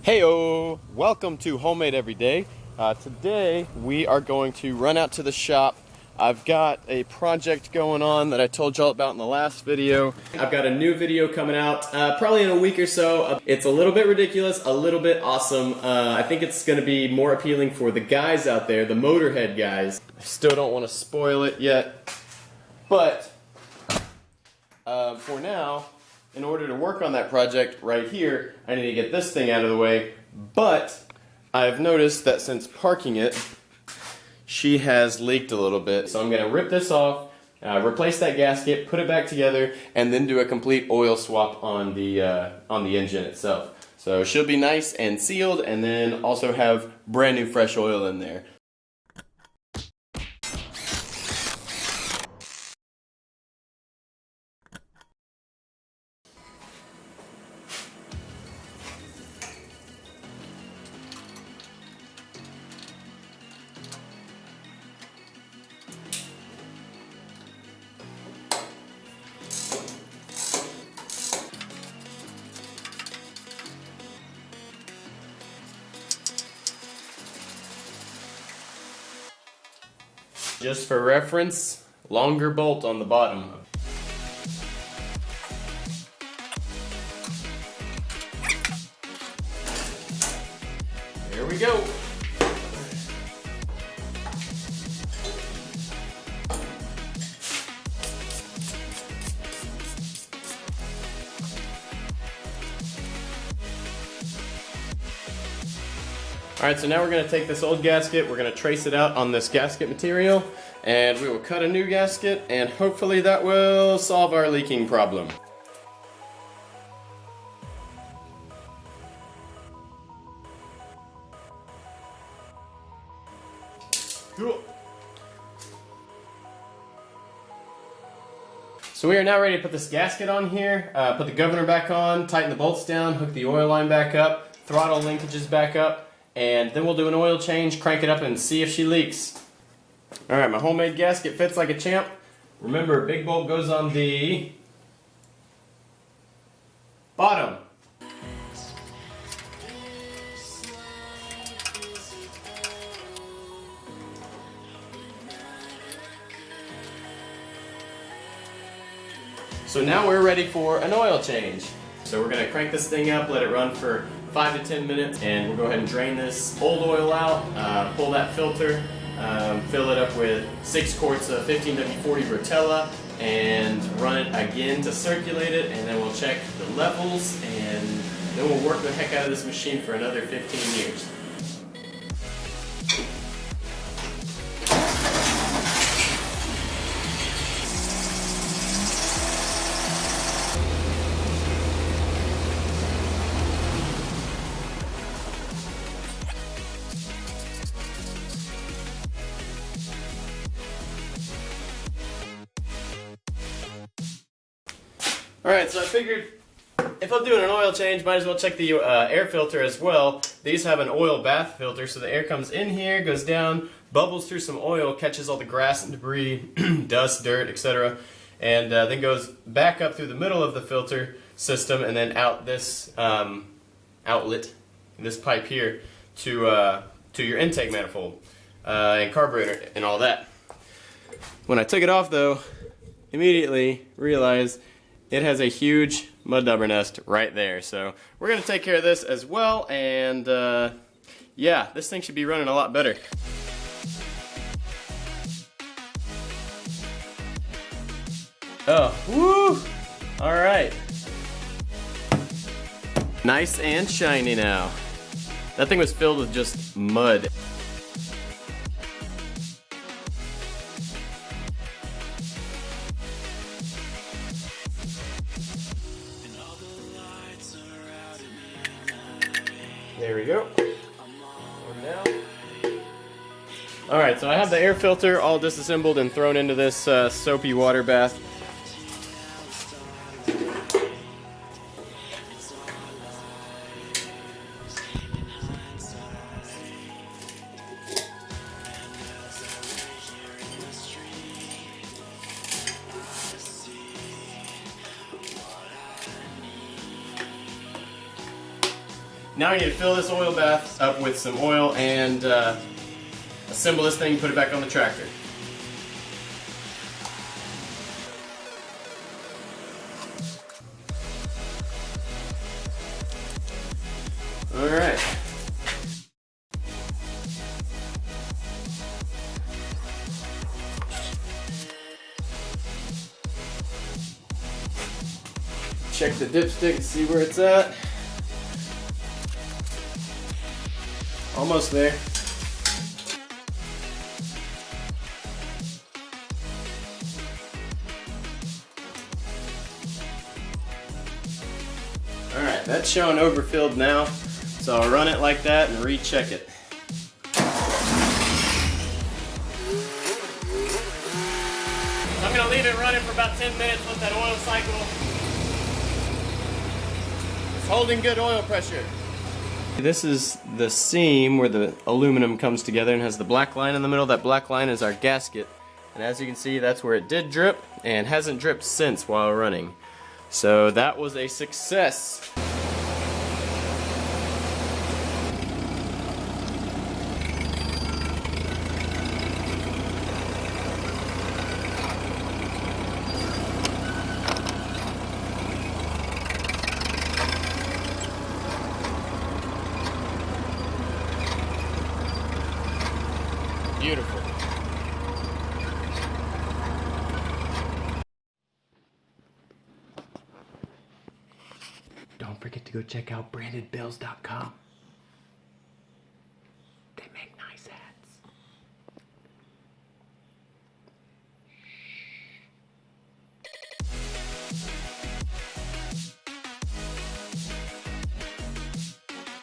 Heyo! Welcome to Homemade Every Day. Today we are going to run out to the shop. I've got a project going on that I told y'all about in the last video. I've got a new video coming out probably in a week or so. It's a little bit ridiculous, a little bit awesome. I think it's going to be more appealing for the guys out there, the Motorhead guys. I still don't want to spoil it yet, but for now, in order to work on that project right here, I need to get this thing out of the way, but I've noticed that since parking it, she has leaked a little bit. So I'm going to rip this off, replace that gasket, put it back together, and then do a complete oil swap on the engine itself. So she'll be nice and sealed, and then also have brand new fresh oil in there. Just for reference, longer bolt on the bottom. There we go. Alright, so now we're going to take this old gasket, we're going to trace it out on this gasket material, and we will cut a new gasket, and hopefully that will solve our leaking problem. Cool. So we are now ready to put this gasket on here, put the governor back on, tighten the bolts down, hook the oil line back up, throttle linkages back up, and then we'll do an oil change, crank it up, and see if she leaks. Alright, my homemade gasket fits like a champ. Remember, big bolt goes on the bottom. So now we're ready for an oil change. So we're going to crank this thing up, let it run for 5 to 10 minutes, and we'll go ahead and drain this old oil out, pull that filter, fill it up with 6 quarts of 15W40 Rotella, and run it again to circulate it, and then we'll check the levels, and then we'll work the heck out of this machine for another 15 years. Alright, so I figured if I'm doing an oil change, might as well check the air filter as well. These have an oil bath filter, so the air comes in here, goes down, bubbles through some oil, catches all the grass and debris, dust, dirt, etc., and then goes back up through the middle of the filter system and then out this outlet, this pipe here, to your intake manifold and carburetor and all that. When I took it off, though, immediately realized it has a huge mud dauber nest right there. So we're going to take care of this as well, and yeah, this thing should be running a lot better. Oh, woo! Alright. Nice and shiny now. That thing was filled with just mud. There we go. Alright, so I have the air filter all disassembled and thrown into this soapy water bath. Now we need to fill this oil bath up with some oil and assemble this thing and put it back on the tractor. Alright. Check the dipstick and see where it's at. Almost there. Alright, that's showing overfilled now, so I'll run it like that and recheck it. I'm going to leave it running for about 10 minutes with that oil cycle. It's holding good oil pressure. This is the seam where the aluminum comes together and has the black line in the middle. That black line is our gasket. And as you can see, that's where it did drip and hasn't dripped since while running. So that was a success. Beautiful. Don't forget to go check out brandedbills.com.